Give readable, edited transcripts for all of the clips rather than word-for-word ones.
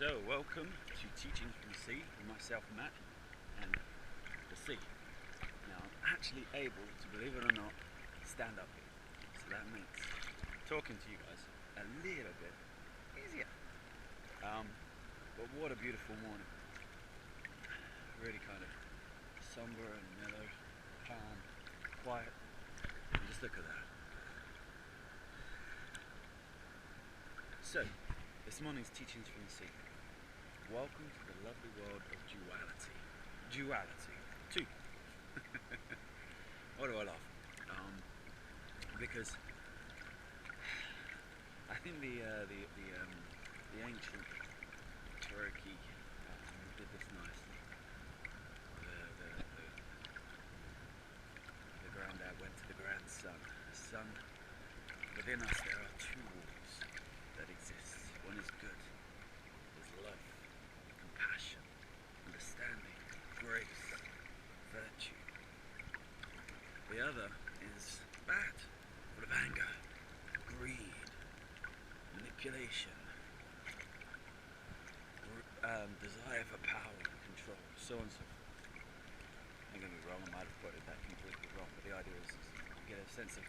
So, welcome to Teachings from the Sea with myself, Matt, and the sea. Now, I'm actually able to, believe it or not, stand up here. So that makes talking to you guys a little bit easier. But what a beautiful morning. Really kind of somber and mellow, calm, quiet. And just look at that. So, this morning's Teachings from the Sea. Welcome to the lovely world of duality. Duality. Two. Why do I laugh? Because I think the ancient Turkey did this nicely. The granddad went to the grandson. Son, within us there are two wolves that exist. One is good. There's love. Compassion, understanding, grace, virtue. The other is bad, full of anger, greed, manipulation, desire for power and control, so on and so forth. Don't get me wrong, I might have quoted that completely wrong, but the idea is you get a sense of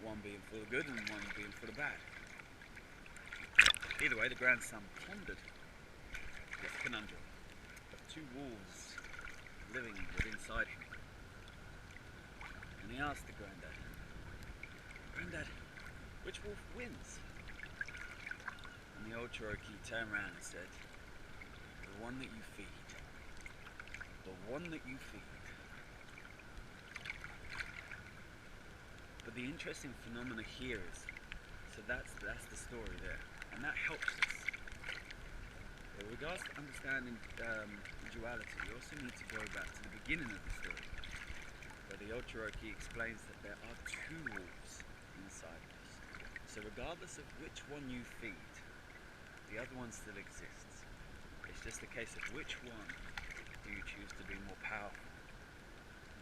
one being full of good and one being full of bad. Either way, the grandson pondered this conundrum of two wolves living inside him. And he asked the granddad, "Granddad, which wolf wins?" And the old Cherokee turned around and said, "The one that you feed. The one that you feed." But the interesting phenomena here is, so that's the story there. And that helps us. With regards to understanding duality, you also need to go back to the beginning of the story, where the old Cherokee explains that there are two wolves inside of us. So regardless of which one you feed, the other one still exists. It's just a case of which one do you choose to be more powerful.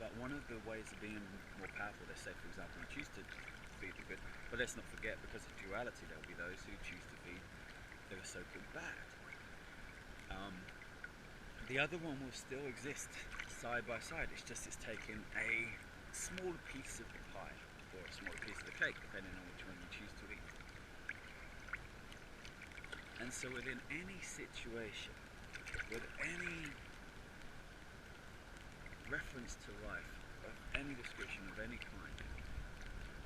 But one of the ways of being more powerful, let's say for example you choose to feed the good, but let's not forget, because of duality there will be those who choose to feed the so-called bad. The other one will still exist side by side. It's just it's taking a smaller piece of the pie or a smaller piece of the cake, depending on which one you choose to eat. And so within any situation, with any reference to life, of any description of any kind,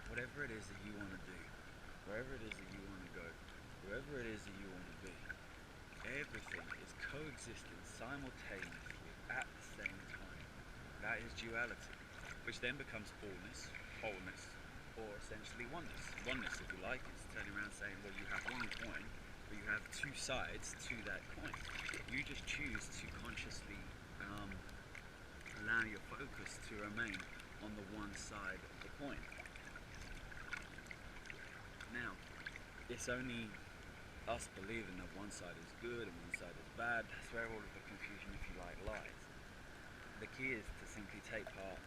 whatever it is that you want to do, wherever it is that you want to go, whoever it is that you want to be, everything is coexisting simultaneously at the same time. That is duality, which then becomes allness, wholeness, or essentially oneness. Oneness, if you like, is turning around saying, well, you have one coin, but you have two sides to that coin. You just choose to consciously allow your focus to remain on the one side of the coin. Now, it's only us believing that one side is good and one side is bad. That's where all of the confusion, if you like, lies. The key is to simply take part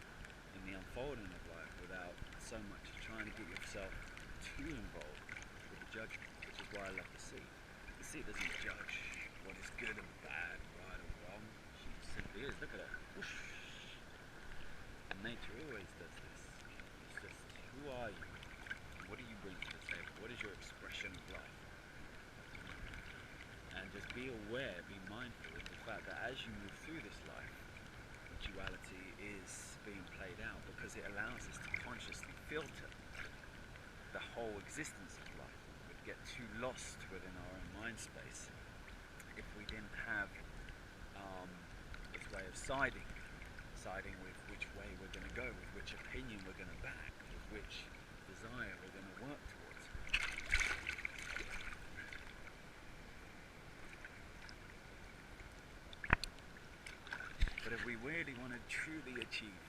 in the unfolding of life without so much trying to get yourself too involved with the judgment, which is why I love the sea. The sea doesn't judge what is good and bad, right or wrong. She simply is. Look at her. Whoosh. And nature always does this. It's just, who are you? What do you bring to the table? What is your expression of life? And just be aware, be mindful of the fact that as you move through this life, duality is being played out, because it allows us to consciously filter the whole existence of life. We'd get too lost within our own mind space if we didn't have this way of siding with which way we're going to go, with which opinion we're going to back, with which desire we're going to work towards. But if we really want to truly achieve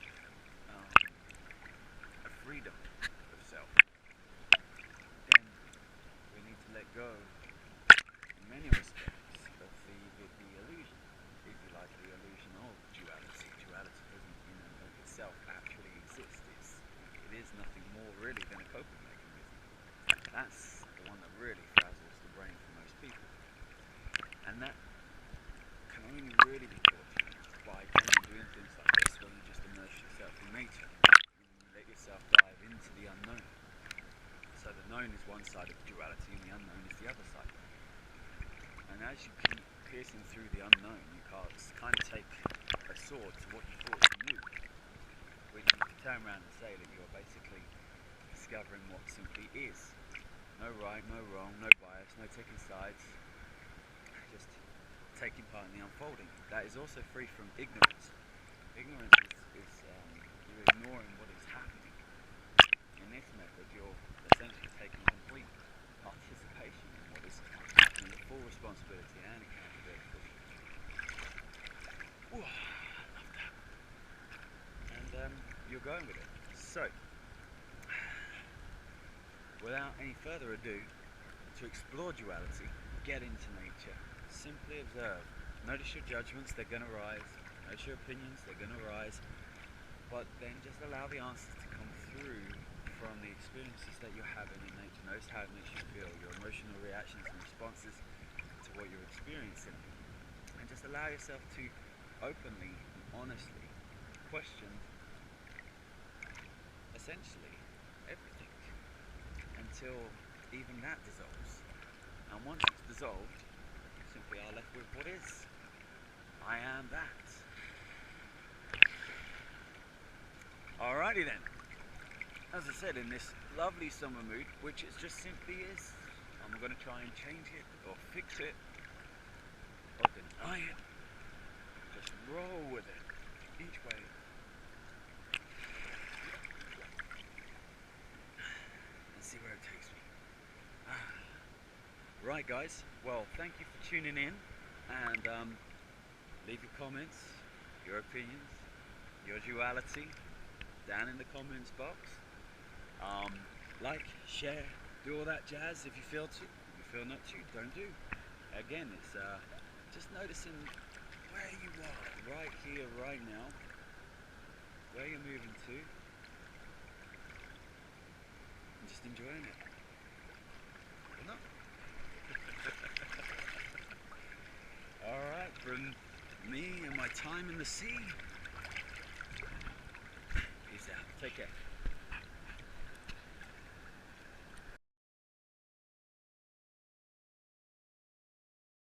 a freedom of self, then we need to let go, in many respects, of the illusion, if you like, the illusion of duality. Duality doesn't, of itself actually exist. It is nothing more really than a coping mechanism. That's the one that really frazzles the brain for most people. And known is one side of duality and the unknown is the other side. And as you keep piercing through the unknown, you can't kind of take a sword to what you thought you knew, which you can turn around and say that you're basically discovering what simply is. No right, no wrong, no bias, no taking sides, just taking part in the unfolding. That is also free from ignorance. Ignorance is you're ignoring what is happening. In this method, you're essentially taking complete participation in what is happening, the full responsibility and accountability. Ooh, I love that. And you're going with it. So, without any further ado, to explore duality, get into nature, simply observe. Notice your judgments, they're going to rise. Notice your opinions, they're going to rise. But then just allow the answers to come through from the experiences that you're having in nature. Notice how it makes you feel, your emotional reactions and responses to what you're experiencing. And just allow yourself to openly and honestly question essentially everything until even that dissolves. And once it's dissolved, you simply are left with what is. I am that. Alrighty then. As I said, in this lovely summer mood, which it just simply is, I'm not going to try and change it or fix it or deny it. Just roll with it each way. And see where it takes me. Right guys, well thank you for tuning in, and leave your comments, your opinions, your duality down in the comments box. Like, share, do all that jazz if you feel to. If you feel not to, don't do. Again, it's just noticing where you are, right here, right now, where you're moving to, and just enjoying it. Or not. Alright, from me and my time in the sea, peace out. Take care.